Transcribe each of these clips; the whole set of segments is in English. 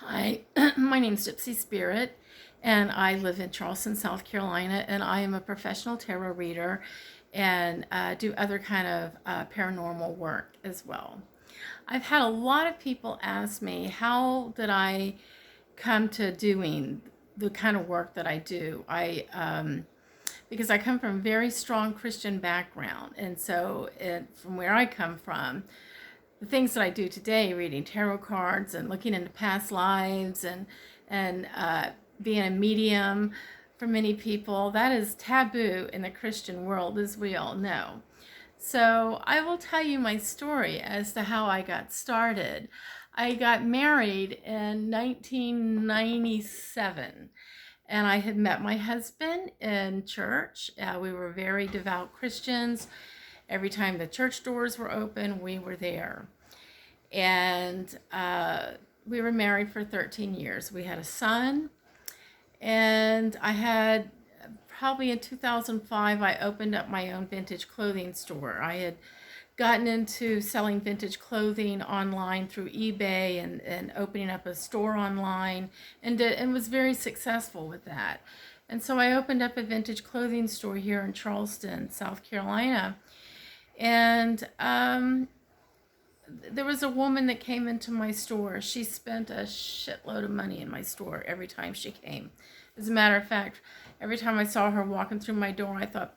Hi, my name's Gypsy Spirit, and I live in Charleston, South Carolina, and I am a professional tarot reader and do other kind of paranormal work as well. I've had a lot of people ask me, how did I come to doing the kind of work that I do? Because I come from a very strong Christian background, and so from where I come from, the things that I do today, reading tarot cards and looking into past lives and being a medium for many people, that is taboo in the Christian world, as we all know. So I will tell you my story as to how I got started. I got married in 1997, and I had met my husband in church. We were very devout Christians. Every time the church doors were open, we were there. And we were married for 13 years. We had a son, and I had probably in 2005, I opened up my own vintage clothing store. I had gotten into selling vintage clothing online through eBay and opening up a store online and was very successful with that. And so I opened up a vintage clothing store here in Charleston, South Carolina. And there was a woman that came into my store. She spent a shitload of money in my store every time she came. As a matter of fact, every time I saw her walking through my door, I thought,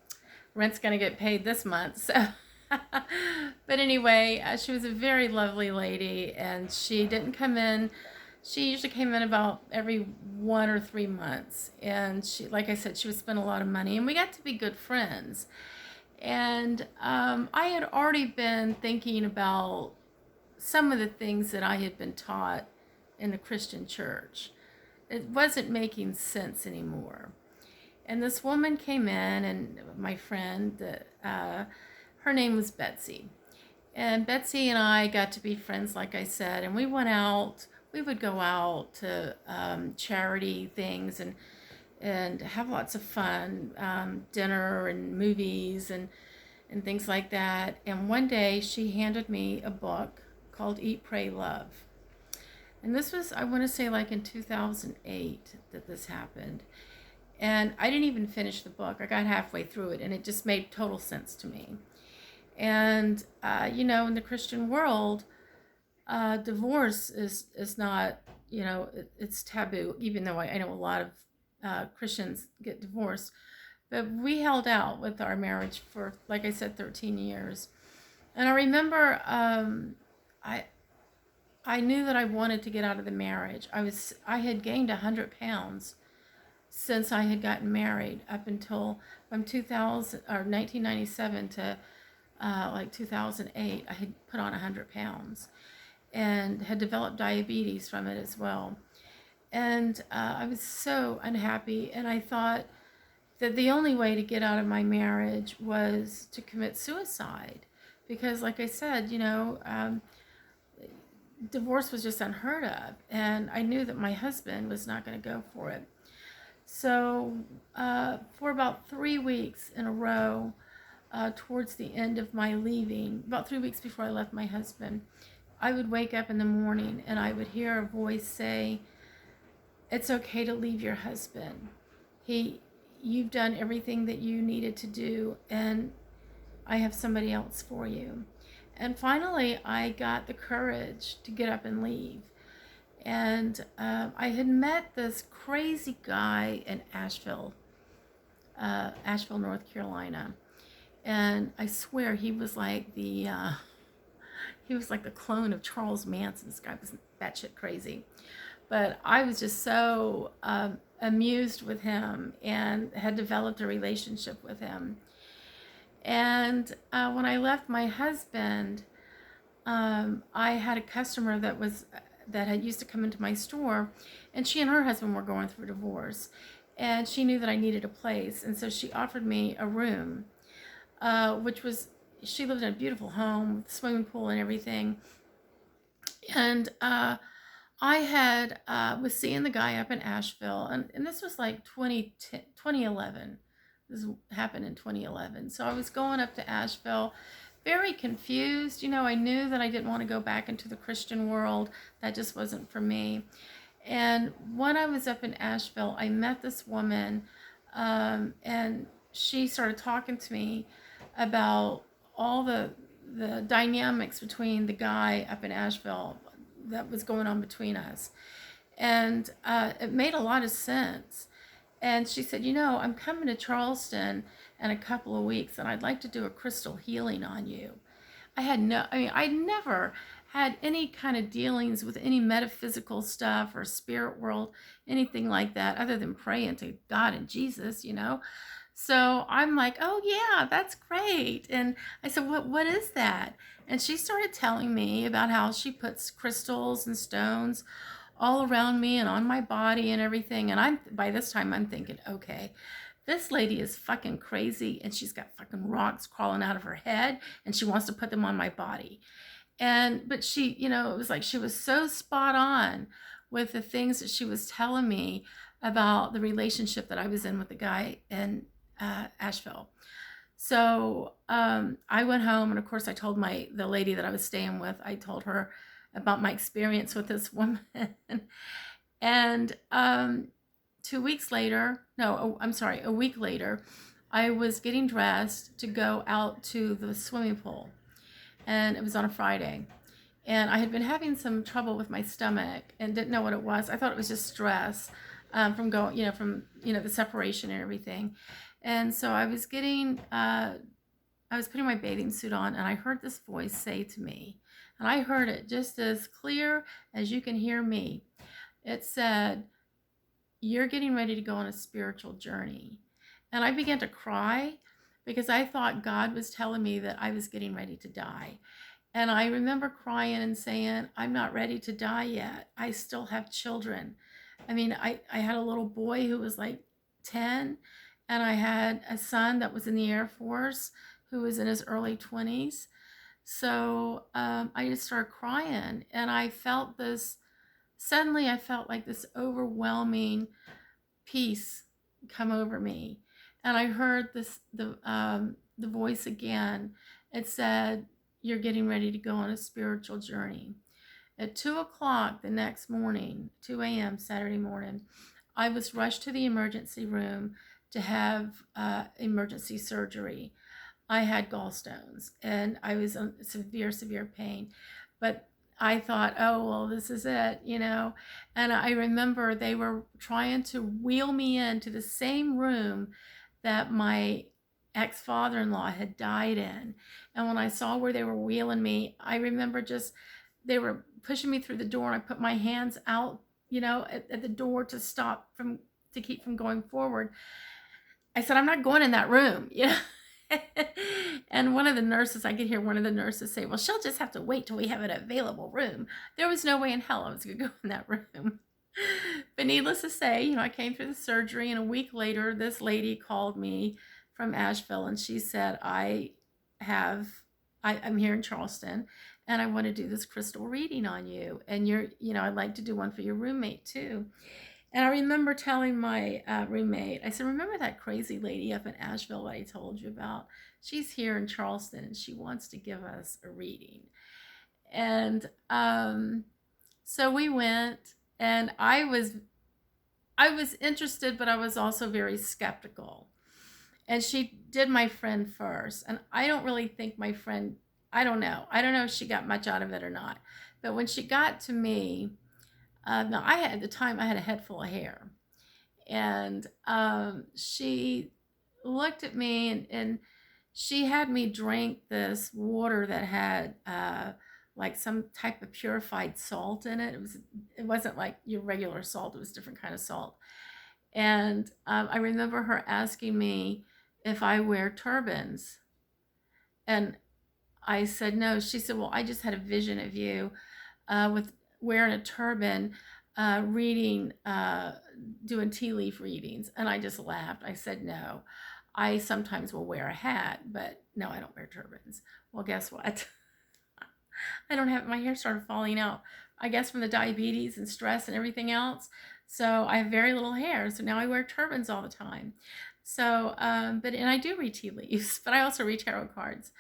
rent's going to get paid this month. So, but anyway, she was a very lovely lady, and she didn't come in. She usually came in about every 1 or 3 months, and she, like I said, she would spend a lot of money, and we got to be good friends. And I had already been thinking about some of the things that I had been taught in the Christian church. It wasn't making sense anymore. And this woman came in, and my friend, her name was Betsy. And Betsy and I got to be friends, like I said, and we went out. We would go out to charity things and have lots of fun, dinner and movies and things like that. And one day she handed me a book called Eat, Pray, Love. And this was, I want to say, like in 2008 that this happened. And I didn't even finish the book. I got halfway through it, and it just made total sense to me. And, in the Christian world, divorce is not, it's taboo, even though I know a lot of Christians get divorced. But we held out with our marriage for, like I said, 13 years. And I remember I I knew that I wanted to get out of the marriage. I had gained 100 pounds since I had gotten married up until from 2000 or 1997 to like 2008. I had put on 100 pounds and had developed diabetes from it as well. And I was so unhappy, and I thought that the only way to get out of my marriage was to commit suicide because, like I said, divorce was just unheard of, and I knew that my husband was not going to go for it. So, for about 3 weeks in a row, towards the end of my leaving, about 3 weeks before I left my husband, I would wake up in the morning and I would hear a voice say, "It's okay to leave your husband. You've done everything that you needed to do, and I have somebody else for you." And finally, I got the courage to get up and leave. And I had met this crazy guy in Asheville, North Carolina. And I swear he was like the clone of Charles Manson. This guy was batshit crazy. But I was just so amused with him and had developed a relationship with him. And when I left my husband, I had a customer that had used to come into my store, and she and her husband were going through a divorce, and she knew that I needed a place, and so she offered me a room, which was, she lived in a beautiful home with a swimming pool and everything. And I had was seeing the guy up in Asheville, and this was like 2011. This happened in 2011. So I was going up to Asheville, very confused. I knew that I didn't want to go back into the Christian world. That just wasn't for me. And when I was up in Asheville, I met this woman, and she started talking to me about all the dynamics between the guy up in Asheville that was going on between us. And it made a lot of sense. And she said, I'm coming to Charleston in a couple of weeks, and I'd like to do a crystal healing on you. I never had any kind of dealings with any metaphysical stuff or spirit world, anything like that, other than praying to God and Jesus. So I'm like, oh yeah, that's great. And I said, what is that? And she started telling me about how she puts crystals and stones all around me and on my body and everything. And by this time I'm thinking, okay, this lady is fucking crazy, and she's got fucking rocks crawling out of her head, and she wants to put them on my body. But she, it was like she was so spot on with the things that she was telling me about the relationship that I was in with the guy in Asheville. So I went home, and of course I told the lady that I was staying with, I told her about my experience with this woman. And 2 weeks later, no, I'm sorry, a week later, I was getting dressed to go out to the swimming pool, and it was on a Friday. And I had been having some trouble with my stomach and didn't know what it was. I thought it was just stress from going, the separation and everything. And so I was putting my bathing suit on, and I heard this voice say to me, and I heard it just as clear as you can hear me. It said, "You're getting ready to go on a spiritual journey." And I began to cry because I thought God was telling me that I was getting ready to die. And I remember crying and saying, I'm not ready to die yet. I still have children. I mean, I had a little boy who was like 10, and I had a son that was in the Air Force who was in his early 20s. So I just started crying, and suddenly I felt like this overwhelming peace come over me. And I heard the voice again. It said, "You're getting ready to go on a spiritual journey." At 2 o'clock the next morning, 2 a.m. Saturday morning, I was rushed to the emergency room to have emergency surgery. I had gallstones, and I was in severe pain. But I thought, oh, well, this is it. And I remember they were trying to wheel me into the same room that my ex-father-in-law had died in. And when I saw where they were wheeling me, I remember they were pushing me through the door, and I put my hands out, at the door to keep from going forward. I said, I'm not going in that room. And one of the nurses, I could hear one of the nurses say, well, she'll just have to wait till we have an available room. There was no way in hell I was going to go in that room. But needless to say, I came through the surgery, and a week later, this lady called me from Asheville, and she said, I'm here in Charleston, and I want to do this crystal reading on you. And I'd like to do one for your roommate too. And I remember telling my roommate, I said, remember that crazy lady up in Asheville that I told you about? She's here in Charleston, and she wants to give us a reading. And so we went, and I was interested, but I was also very skeptical. And she did my friend first. And I don't really think my friend, I don't know if she got much out of it or not. But when she got to me, now at the time I had a head full of hair, and she looked at me, and she had me drink this water that had like some type of purified salt in it. It wasn't like your regular salt. It was a different kind of salt. And I remember her asking me if I wear turbans, and I said no. She said, well, I just had a vision of you with wearing a turban, doing tea leaf readings. And I just laughed. I said, no, I sometimes will wear a hat, but no, I don't wear turbans. Well, guess what? My hair started falling out, I guess from the diabetes and stress and everything else. So I have very little hair. So now I wear turbans all the time. So, and I do read tea leaves, but I also read tarot cards.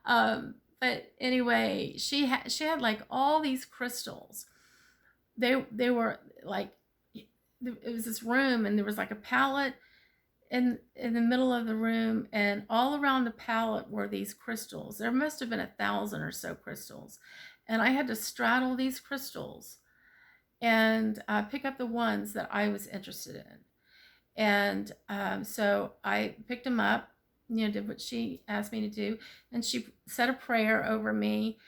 But anyway, she had like all these crystals. They were like it was this room, and there was like a pallet in the middle of the room, and all around the pallet were these crystals. There must have been 1,000 or so crystals, and I had to straddle these crystals and pick up the ones that I was interested in. And so I picked them up, did what she asked me to do, and she said a prayer over me,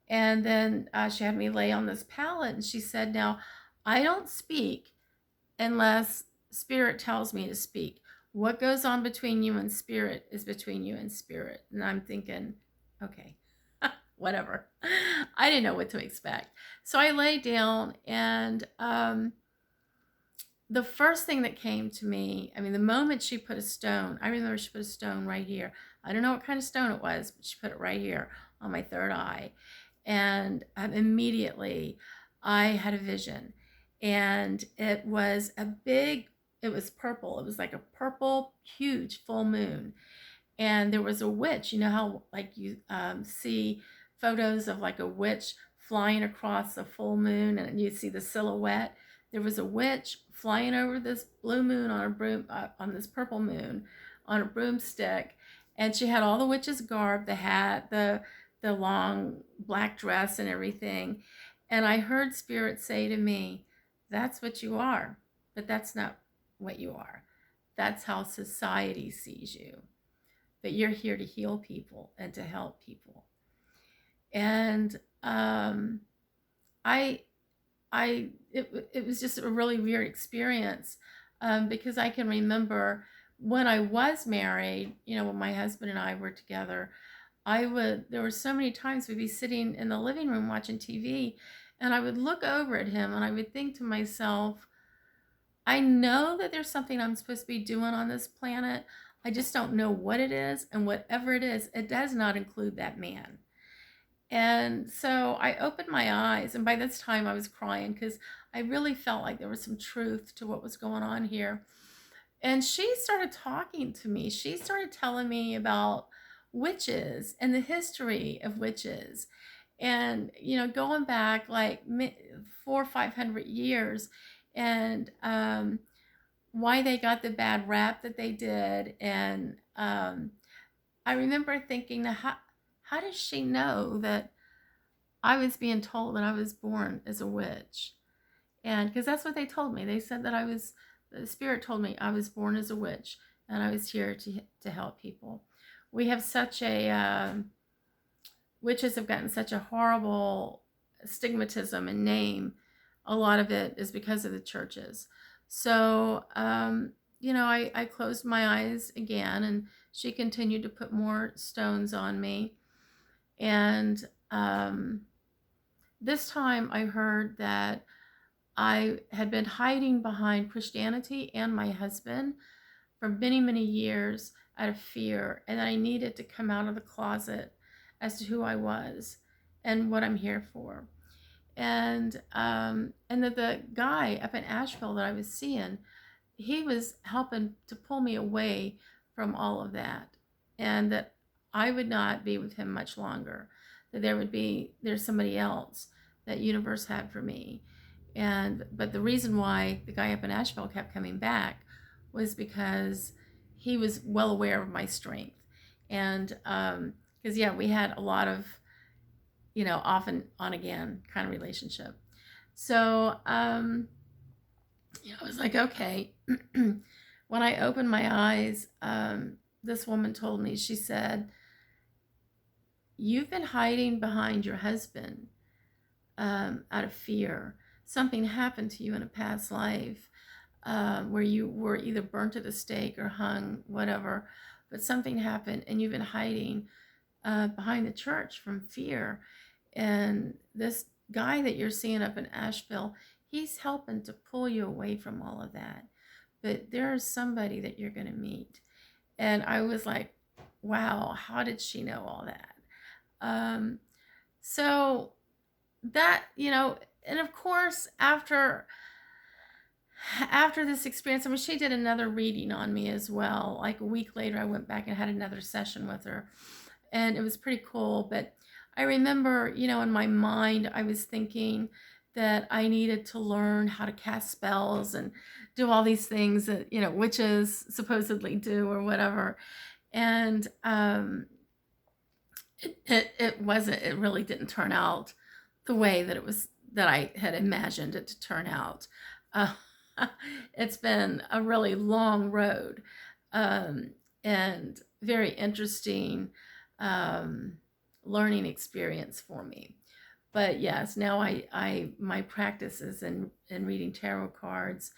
and then she had me lay on this pallet, and she said, "Now, I don't speak unless Spirit tells me to speak. What goes on between you and Spirit is between you and Spirit." And I'm thinking, okay, whatever. I didn't know what to expect. So I lay down, and the first thing that came to me, the moment she put a stone, I remember she put a stone right here. I don't know what kind of stone it was, but she put it right here on my third eye. And immediately I had a vision. And it was it was purple. It was like a purple, huge full moon. And there was a witch. You know how like you see photos of like a witch flying across a full moon, and you see the silhouette? There was a witch flying over this blue moon on a broom, on this purple moon, on a broomstick, and she had all the witch's garb, the hat, the long black dress, and everything. And I heard Spirit say to me, "That's what you are, but that's not what you are. That's how society sees you. But you're here to heal people and to help people." And it was just a really weird experience, because I can remember when I was married, when my husband and I were together, there were so many times we'd be sitting in the living room watching TV, and I would look over at him and I would think to myself, I know that there's something I'm supposed to be doing on this planet. I just don't know what it is, and whatever it is, it does not include that man. And so I opened my eyes, and by this time I was crying because I really felt like there was some truth to what was going on here. And she started talking to me. She started telling me about witches and the history of witches, and going back like 400 or 500 years, and why they got the bad rap that they did. And I remember thinking, how does she know that I was being told that I was born as a witch? And because that's what they told me. They said that the Spirit told me I was born as a witch, and I was here to help people. We have such witches have gotten such a horrible stigmatism and name. A lot of it is because of the churches. So, I closed my eyes again, and she continued to put more stones on me. And this time I heard that I had been hiding behind Christianity and my husband for many, many years out of fear, and that I needed to come out of the closet as to who I was and what I'm here for. And that the guy up in Asheville that I was seeing, he was helping to pull me away from all of that, and that I would not be with him much longer, that there's somebody else that universe had for me. But the reason why the guy up in Asheville kept coming back was because he was well aware of my strength. And because we had a lot of off and on again kind of relationship. So I was like, okay. When I opened my eyes, this woman told me, she said, "You've been hiding behind your husband out of fear. Something happened to you in a past life where you were either burnt at the stake or hung, whatever, but something happened, and you've been hiding behind the church from fear. And this guy that you're seeing up in Asheville, he's helping to pull you away from all of that. But there's somebody that you're going to meet." And I was like, wow, how did she know all that? So that, and of course, after this experience, she did another reading on me as well. Like a week later, I went back and had another session with her, and it was pretty cool. But I remember, in my mind, I was thinking that I needed to learn how to cast spells and do all these things that, you know, witches supposedly do or whatever. And it wasn't, it really didn't turn out the way that it was, that I had imagined it to turn out. Uh, it's been a really long road, and very interesting learning experience for me. But yes, now I my practice is in reading tarot cards,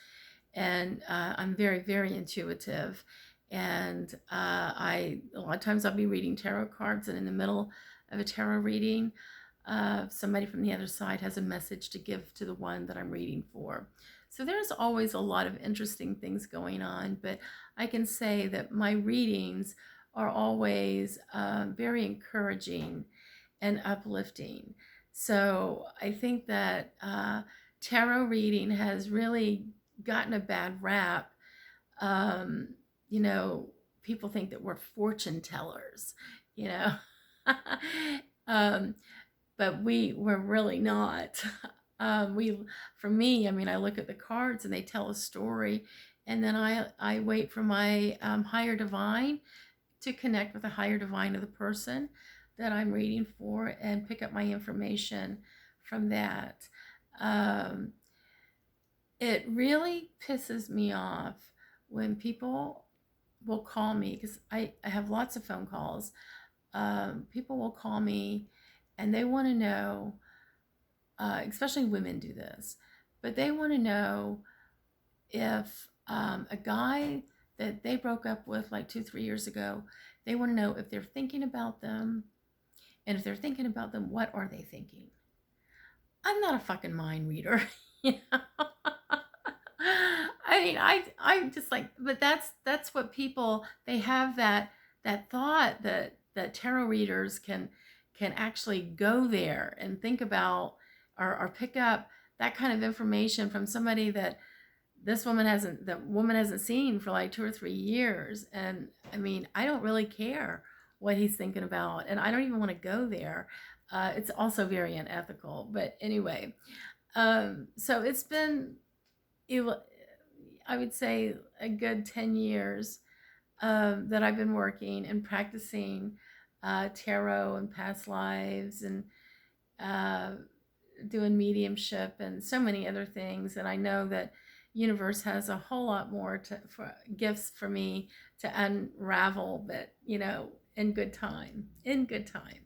and I'm very, very intuitive. And a lot of times I'll be reading tarot cards, and in the middle of a tarot reading, somebody from the other side has a message to give to the one that I'm reading for. So there's always a lot of interesting things going on, but I can say that my readings are always very encouraging and uplifting. So I think that tarot reading has really gotten a bad rap. Um, you know, people think that we're fortune tellers, you know, um, but we're really not. For me, I mean, I look at the cards and they tell a story, and then I wait for my higher divine to connect with the higher divine of the person that I'm reading for and pick up my information from that. Um, it really pisses me off when people will call me, because I have lots of phone calls. People will call me and they want to know, especially women do this, but they want to know if a guy that they broke up with like 2, 3 years ago, they want to know if they're thinking about them. And if they're thinking about them, what are they thinking? I'm not a fucking mind reader. You know? I mean, I'm just like, but that's what people, they have that thought that tarot readers can actually go there and think about, or pick up that kind of information from somebody that the woman hasn't seen for like 2 or 3 years. And I mean, I don't really care what he's thinking about, and I don't even want to go there. It's also very unethical, but anyway. So it's been, I would say, a good 10 years that I've been working and practicing tarot and past lives, and uh, doing mediumship and so many other things. And I know that universe has a whole lot more for gifts for me to unravel, but you know, in good time, in good time.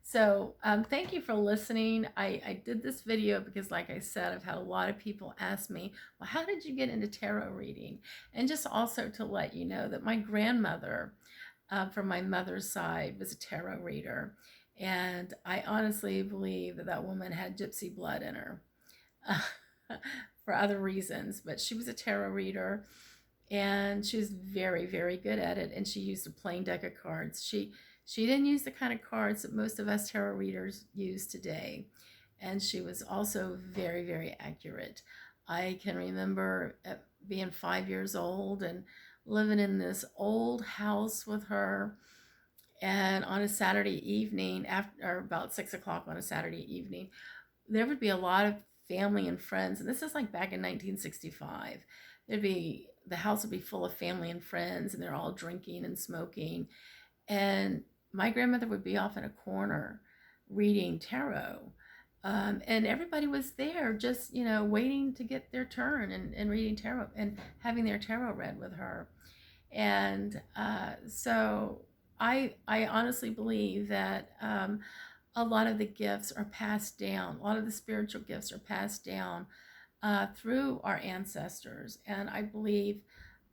So thank you for listening. I did this video because, like I said, I've had a lot of people ask me, well, how did you get into tarot reading? And just also to let you know that my grandmother, from my mother's side, was a tarot reader. And I honestly believe that that woman had gypsy blood in her, for other reasons. But she was a tarot reader, and she was very, very good at it. And she used a plain deck of cards. She didn't use the kind of cards that most of us tarot readers use today. And she was also very, very accurate. I can remember being 5 years old and living in this old house with her. And on a Saturday evening, after about 6 o'clock on a Saturday evening, there would be a lot of family and friends. And this is like back in 1965. The house would be full of family and friends, and they're all drinking and smoking. And my grandmother would be off in a corner reading tarot. And everybody was there just, you know, waiting to get their turn and reading tarot and having their tarot read with her. And so I honestly believe that a lot of the gifts are passed down. A lot of the spiritual gifts are passed down through our ancestors. And I believe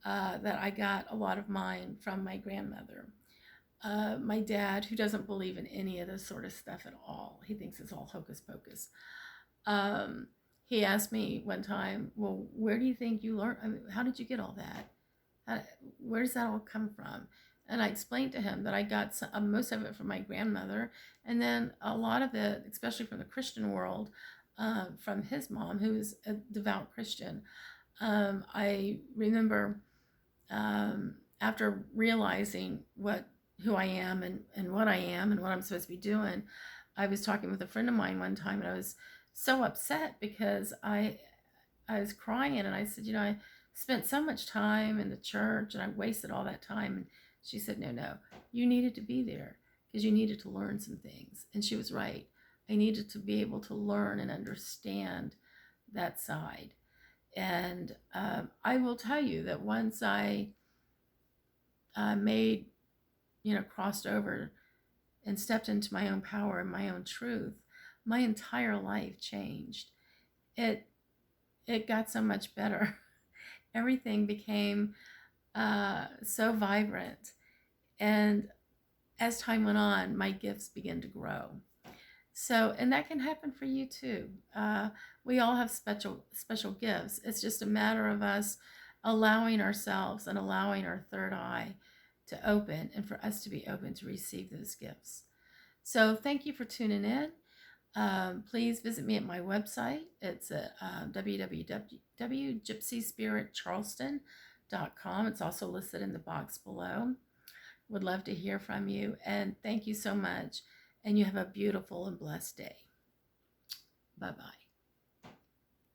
that I got a lot of mine from my grandmother. My dad, who doesn't believe in any of this sort of stuff at all, he thinks it's all hocus pocus. He asked me one time, well, where do you think you learned? I mean, how did you get all that? Where does that all come from? And I explained to him that I got most of it from my grandmother, and then a lot of it, especially from the Christian world, from his mom, who is a devout Christian. I remember after realizing who I am and what I am and what I'm supposed to be doing, I was talking with a friend of mine one time, and I was so upset because I was crying and I said, I spent so much time in the church and I wasted all that time. And she said, no, you needed to be there because you needed to learn some things. And she was right. I needed to be able to learn and understand that side. And I will tell you that once I made, crossed over and stepped into my own power and my own truth, my entire life changed. It it got so much better. Everything became so vibrant, and as time went on, my gifts began to grow. So, and that can happen for you too. We all have special gifts. It's just a matter of us allowing ourselves and allowing our third eye to open, and for us to be open to receive those gifts. So, thank you for tuning in. Please visit me at my website. It's at www.gypsyspiritcharleston.com. It's also listed in the box below. Would love to hear from you, and thank you so much. And you have a beautiful and blessed day. Bye-bye.